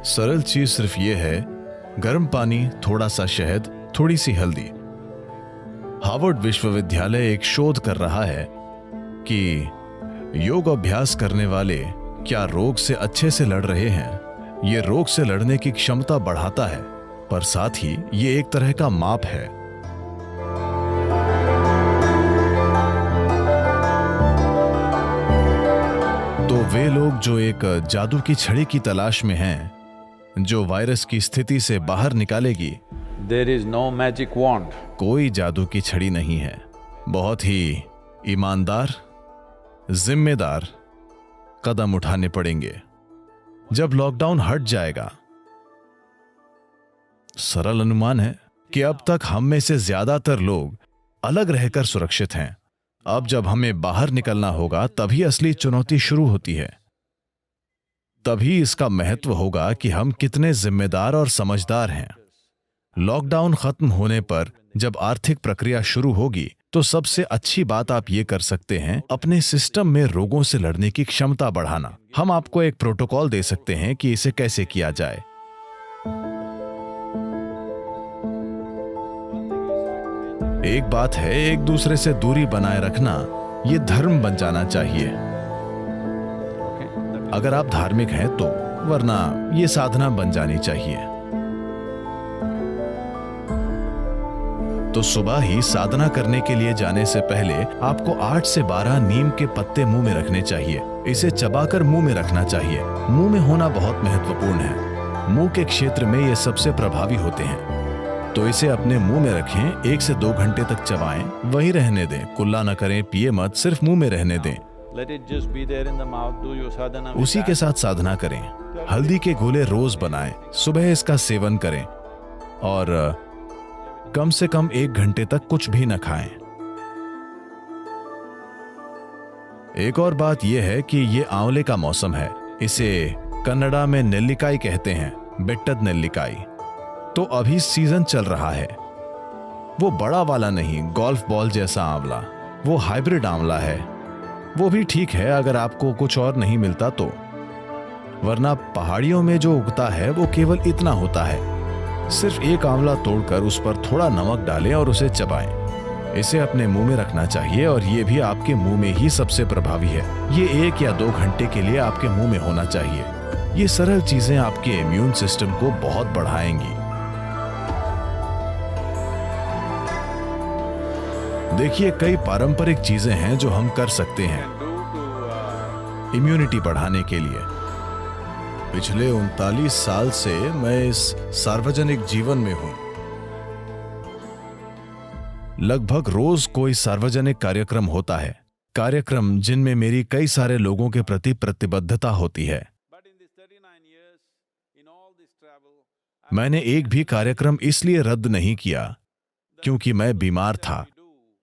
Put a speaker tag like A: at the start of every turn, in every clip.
A: सरल चीज सिर्फ ये है, गर्म पानी, थोड़ा सा शहद, थोड़ी सी हल्दी। हार्वर्ड विश्वविद्यालय एक शोध कर रहा है कि योग अभ्यास करने वाले क्या रोग से अच्छे से लड़ रहे हैं। ये रोग से लड़ने की क्षमता बढ़ाता है, पर साथ ही ये एक तरह का माप है। तो वे लोग जो एक जादू की छड़ी की तलाश में हैं, जो वायरस की स्थिति से बाहर निकालेगी।
B: There is no magic wand.
A: कोई जादू की छड़ी नहीं है। बहुत ही ईमानदार, जिम्मेदार कदम उठाने पड़ेंगे जब लॉकडाउन हट जाएगा। सरल अनुमान है कि अब तक हम में से ज्यादातर लोग अलग रहकर सुरक्षित हैं। अब जब हमें बाहर निकलना होगा तभी असली चुनौती शुरू होती है। तभी इसका महत्व होगा कि हम कितने जिम्मेदार और समझदार हैं। लॉकडाउन खत्म होने पर जब आर्थिक प्रक्रिया शुरू होगी तो सबसे अच्छी बात आप ये कर सकते हैं, अपने सिस्टम में रोगों से लड़ने की क्षमता बढ़ाना। हम आपको एक प्रोटोकॉल दे सकते हैं कि इसे कैसे किया जाए। एक बात है, एक दूसरे से दूरी बनाए रखना ये धर्म बन जाना चाहिए, अगर आप धार्मिक हैं तो, वरना ये साधना बन जानी चाहिए। तो सुबह ही साधना करने के लिए जाने से पहले आपको 8 से 12 नीम के पत्ते मुंह में रखने चाहिए। इसे चबाकर मुंह में रखना चाहिए। मुंह में होना बहुत महत्वपूर्ण है। मुंह के क्षेत्र में ये सबसे प्रभावी होते हैं। तो इसे अपने मुंह में रखें, 1 से 2 घंटे तक चबाएं, वहीं रहने दें। कुल्ला न करें, पिए मत, सिर्फ मुंह में रहने दें। उसी के साथ साधना करें। हल्दी के गोले रोज बनाएं, सुबह इसका सेवन करें और कम से कम 1 घंटे तक कुछ भी न खाएं। एक और बात यह है कि ये आंवले का मौसम है। इसे कन्नड़ा में नेल्लिकाई कहते हैं, बेट्टद नेल्लिकाई। तो अभी सीजन चल रहा है। वो बड़ा वाला नहीं, गोल्फ बॉल जैसा आंवला, वो हाइब्रिड आंवला है। वो भी ठीक है अगर आपको कुछ और नहीं मिलता तो, वरना पहाड़ियों में जो उगता है वो केवल इतना होता है। सिर्फ एक आंवला तोड़कर उस पर थोड़ा नमक डालें और उसे चबाएं। इसे अपने मुंह में रखना चाहिए और ये भी आपके मुंह में ही सबसे प्रभावी है। ये 1 या 2 घंटे के लिए आपके मुंह में होना चाहिए। ये सरल चीजें आपके इम्यून सिस्टम को बहुत बढ़ाएंगी। देखिए, कई पारंपरिक चीजें हैं जो हम कर सकते हैं इम्यूनिटी बढ़ाने के लिए। पिछले 39 साल से मैं इस सार्वजनिक जीवन में हूं। लगभग रोज कोई सार्वजनिक कार्यक्रम होता है, कार्यक्रम जिनमें मेरी कई सारे लोगों के प्रति प्रतिबद्धता होती है। मैंने एक भी कार्यक्रम इसलिए रद्द नहीं किया क्योंकि मैं बीमार था।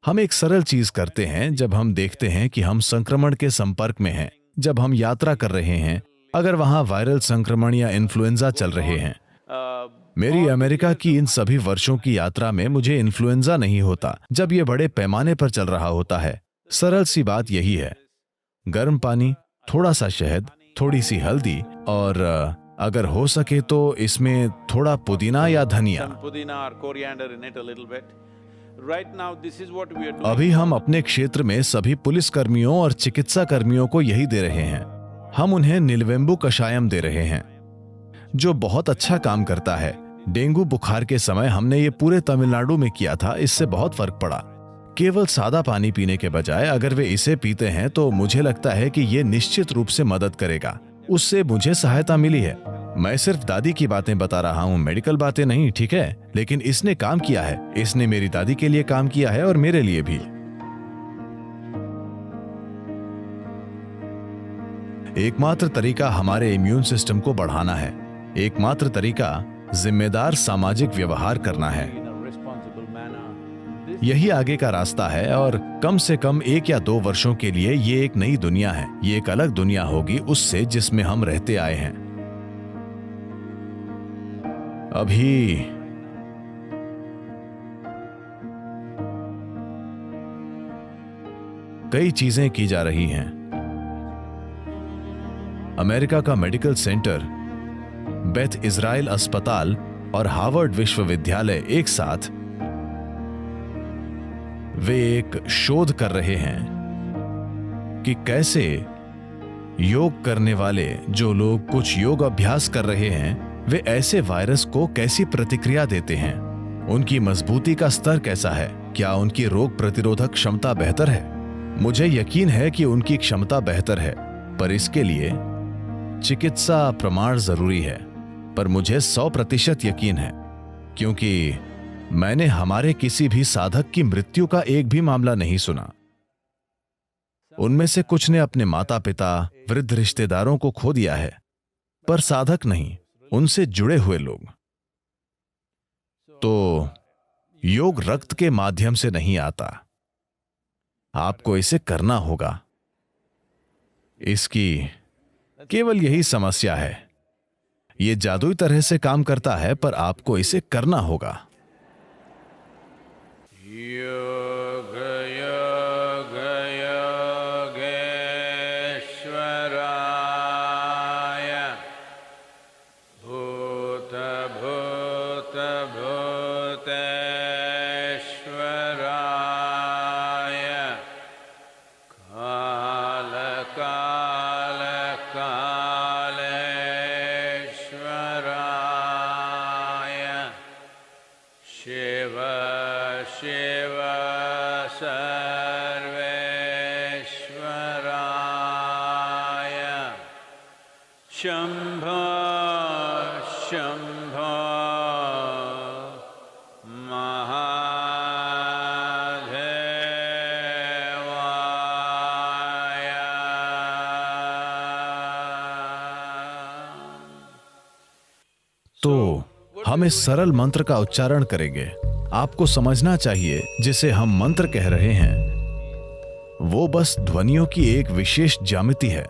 A: हम एक सरल चीज करते हैं जब हम देखते हैं कि हम संक्रमण के संपर्क में हैं, जब हम यात्रा कर रहे हैं, अगर वहां वायरल संक्रमण या इन्फ्लुएंजा चल रहे हैं। मेरी अमेरिका की इन सभी वर्षों की यात्रा में मुझे इन्फ्लुएंजा नहीं होता जब यह बड़े पैमाने पर चल रहा होता है। सरल सी बात यही है, गर्म पानी, थोड़ा सा शहद, थोड़ी सी हल्दी और अगर हो सके तो इसमें थोड़ा पुदीना या धनिया। अभी हम अपने क्षेत्र में सभी पुलिस कर्मियों और चिकित्सा कर्मियों को यही दे रहे हैं। हम उन्हें नीलवेंबू कषायम दे रहे हैं जो बहुत अच्छा काम करता है। डेंगू बुखार के समय हमने ये पूरे तमिलनाडु में किया था। इससे बहुत फर्क पड़ा। केवल सादा पानी पीने के बजाय अगर वे इसे पीते हैं तो मुझे लगता है कि ये निश्चित रूप से मदद करेगा। उससे मुझे सहायता मिली है। मैं सिर्फ दादी की बातें बता रहा हूँ, मेडिकल बातें नहीं, ठीक है? लेकिन इसने काम किया है। इसने मेरी दादी के लिए काम किया है और मेरे लिए भी। एकमात्र तरीका हमारे इम्यून सिस्टम को बढ़ाना है। एकमात्र तरीका जिम्मेदार सामाजिक व्यवहार करना है। यही आगे का रास्ता है और कम से कम 1 या 2 वर्षों के लिए ये एक नई दुनिया है। ये एक अलग दुनिया होगी उससे जिसमें हम रहते आए हैं। अभी कई चीजें की जा रही हैं। अमेरिका का मेडिकल सेंटर बेथ इज़राइल अस्पताल और हार्वर्ड विश्वविद्यालय एक साथ वे एक शोध कर रहे हैं कि कैसे योग करने वाले जो लोग कुछ योग अभ्यास कर रहे हैं वे ऐसे वायरस को कैसी प्रतिक्रिया देते हैं, उनकी मजबूती का स्तर कैसा है, क्या उनकी रोग प्रतिरोधक क्षमता बेहतर है। मुझे यकीन है कि उनकी क्षमता बेहतर है, पर इसके लिए चिकित्सा प्रमाण जरूरी है। पर मुझे 100% यकीन है, क्योंकि मैंने हमारे किसी भी साधक की मृत्यु का एक भी मामला नहीं सुना। उनमें से कुछ ने अपने माता पिता, वृद्ध रिश्तेदारों को खो दिया है, पर साधक नहीं, उनसे जुड़े हुए लोग। तो योग रक्त के माध्यम से नहीं आता, आपको इसे करना होगा। इसकी केवल यही समस्या है, यह जादुई तरह से काम करता है, पर आपको इसे करना होगा।
B: शंभो शंभो महादेवाय।
A: तो हम इस सरल मंत्र का उच्चारण करेंगे। आपको समझना चाहिए जिसे हम मंत्र कह रहे हैं वो बस ध्वनियों की एक विशेष ज्यामिति है।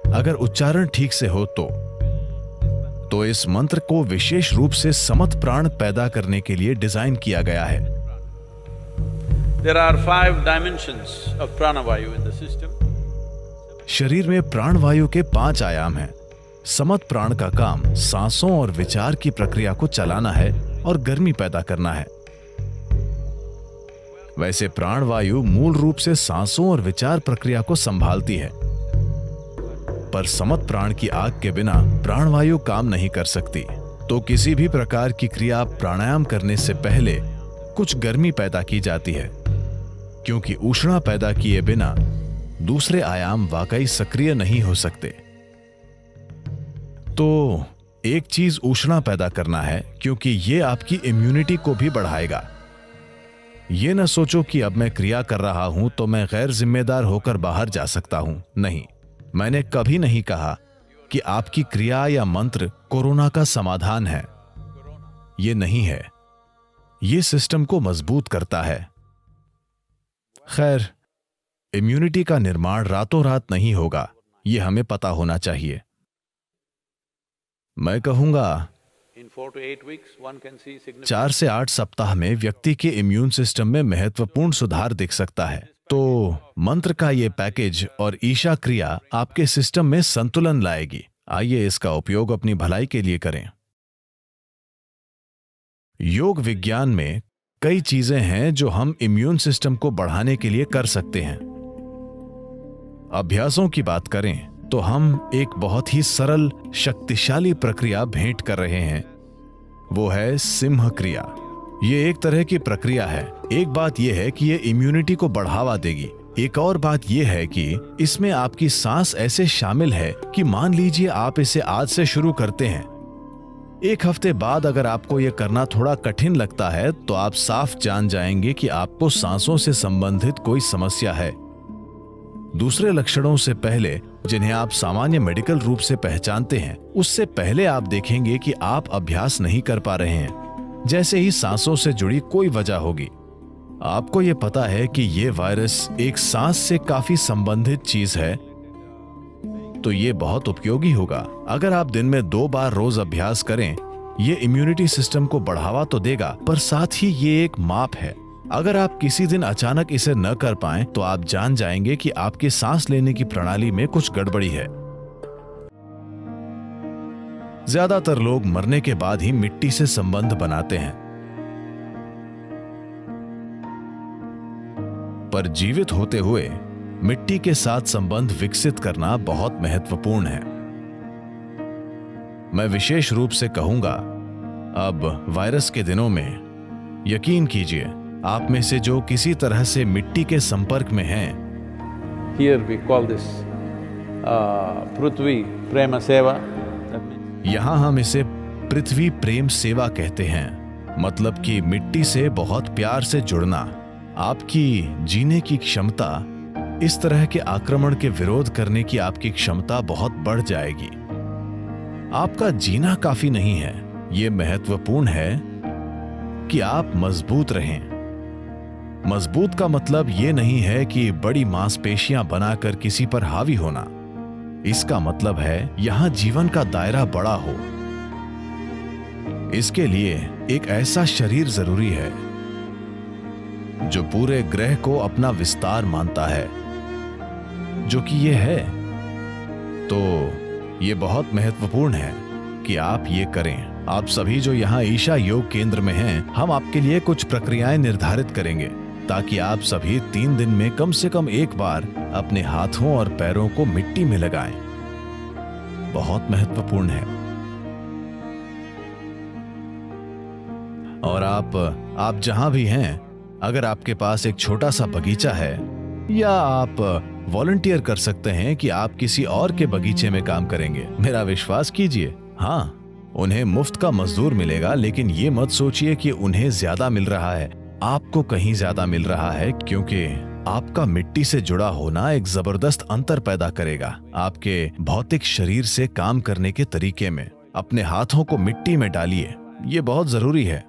A: अगर उच्चारण ठीक से हो तो इस मंत्र को विशेष रूप से समत प्राण पैदा करने के लिए डिजाइन किया गया है।
B: There are 5 dimensions of pranavayu in the system.
A: शरीर में प्राणवायु के 5 आयाम हैं। समत प्राण का काम सांसों और विचार की प्रक्रिया को चलाना है और गर्मी पैदा करना है। वैसे प्राणवायु मूल रूप से सांसों और विचार प्रक्रिया को संभालती है, पर समत प्राण की आग के बिना प्राणवायु काम नहीं कर सकती। तो किसी भी प्रकार की क्रिया प्राणायाम करने से पहले कुछ गर्मी पैदा की जाती है, क्योंकि ऊष्मा पैदा किए बिना दूसरे आयाम वाकई सक्रिय नहीं हो सकते। तो एक चीज ऊष्मा पैदा करना है, क्योंकि यह आपकी इम्यूनिटी को भी बढ़ाएगा। यह न सोचो कि अब मैं क्रिया कर रहा हूं तो मैं गैर जिम्मेदार होकर बाहर जा सकता हूं। नहीं, मैंने कभी नहीं कहा कि आपकी क्रिया या मंत्र कोरोना का समाधान है। यह नहीं है, यह सिस्टम को मजबूत करता है। खैर, इम्यूनिटी का निर्माण रातों रात नहीं होगा, यह हमें पता होना चाहिए। मैं कहूंगा 4 से 8 सप्ताह में व्यक्ति के इम्यून सिस्टम में महत्वपूर्ण सुधार दिख सकता है। तो मंत्र का ये पैकेज और ईशा क्रिया आपके सिस्टम में संतुलन लाएगी। आइए इसका उपयोग अपनी भलाई के लिए करें। योग विज्ञान में कई चीजें हैं जो हम इम्यून सिस्टम को बढ़ाने के लिए कर सकते हैं। अभ्यासों की बात करें तो हम एक बहुत ही सरल शक्तिशाली प्रक्रिया भेंट कर रहे हैं, वो है सिंह क्रिया। ये एक तरह की प्रक्रिया है। एक बात यह है कि ये इम्यूनिटी को बढ़ावा देगी। एक और बात यह है कि इसमें आपकी सांस ऐसे शामिल है कि मान लीजिए आप इसे आज से शुरू करते हैं। 1 हफ्ते बाद अगर आपको यह करना थोड़ा कठिन लगता है तो आप साफ जान जाएंगे कि आपको सांसों से संबंधित कोई समस्या है। दूसरे लक्षणों से पहले, जिन्हें आप सामान्य मेडिकल रूप से पहचानते हैं, उससे पहले आप देखेंगे कि आप अभ्यास नहीं कर पा रहे हैं। जैसे ही सांसों से जुड़ी कोई वजह होगी, आपको यह पता है कि यह वायरस एक सांस से काफी संबंधित चीज है, तो यह बहुत उपयोगी होगा। अगर आप दिन में 2 बार रोज अभ्यास करें, यह इम्यूनिटी सिस्टम को बढ़ावा तो देगा, पर साथ ही ये एक माप है। अगर आप किसी दिन अचानक इसे न कर पाएं, तो आप जान जाएंगे कि आपकी सांस लेने की प्रणाली में कुछ गड़बड़ी है। ज्यादातर लोग मरने के बाद ही मिट्टी से संबंध बनाते हैं, पर जीवित होते हुए मिट्टी के साथ संबंध विकसित करना बहुत महत्वपूर्ण है। मैं विशेष रूप से कहूंगा, अब वायरस के दिनों में यकीन कीजिए, आप में से जो किसी तरह से मिट्टी के संपर्क में हैं,
B: Here we call this Prithvi Prema Seva. That means
A: यहां हम इसे पृथ्वी प्रेम सेवा कहते हैं। मतलब कि मिट्टी से बहुत प्यार से जुड़ना। आपकी जीने की क्षमता, इस तरह के आक्रमण के विरोध करने की आपकी क्षमता बहुत बढ़ जाएगी। आपका जीना काफी नहीं है, ये महत्वपूर्ण है कि आप मजबूत रहें। मजबूत का मतलब ये नहीं है कि बड़ी मांसपेशियां बनाकर किसी पर हावी होना। इसका मतलब है यहां जीवन का दायरा बड़ा हो। इसके लिए एक ऐसा शरीर जरूरी है जो पूरे ग्रह को अपना विस्तार मानता है, जो कि ये है। तो ये बहुत महत्वपूर्ण है कि आप ये करें। आप सभी जो यहाँ ईशा योग केंद्र में हैं, हम आपके लिए कुछ प्रक्रियाएं निर्धारित करेंगे ताकि आप सभी 3 दिन में कम से कम एक बार अपने हाथों और पैरों को मिट्टी में लगाएं। बहुत महत्वपूर्ण है। और आप जहां भी हैं, अगर आपके पास एक छोटा सा बगीचा है, या आप वॉलंटियर कर सकते हैं कि आप किसी और के बगीचे में काम करेंगे। मेरा विश्वास कीजिए, हाँ, उन्हें मुफ्त का मजदूर मिलेगा, लेकिन ये मत सोचिए कि उन्हें ज्यादा मिल रहा है। आपको कहीं ज्यादा मिल रहा है, क्योंकि आपका मिट्टी से जुड़ा होना एक जबरदस्त अंतर पैदा करेगा आपके भौतिक शरीर से काम करने के तरीके में। अपने हाथों को मिट्टी में डालिए, ये बहुत जरूरी है।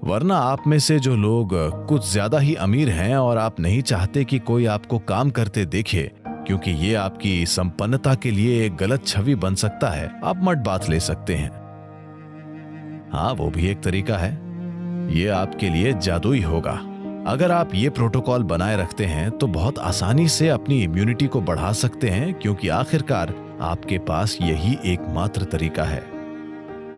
A: वरना आप में से जो लोग कुछ ज्यादा ही अमीर हैं और आप नहीं चाहते कि कोई आपको काम करते देखे, क्योंकि ये आपकी संपन्नता के लिए एक गलत छवि बन सकता है, आप मट बात ले सकते हैं। हाँ, वो भी एक तरीका है। ये आपके लिए जादुई होगा। अगर आप ये प्रोटोकॉल बनाए रखते हैं तो बहुत आसानी से अपनी इम्यूनिटी को बढ़ा सकते हैं, क्योंकि आखिरकार आपके पास यही एकमात्र तरीका है।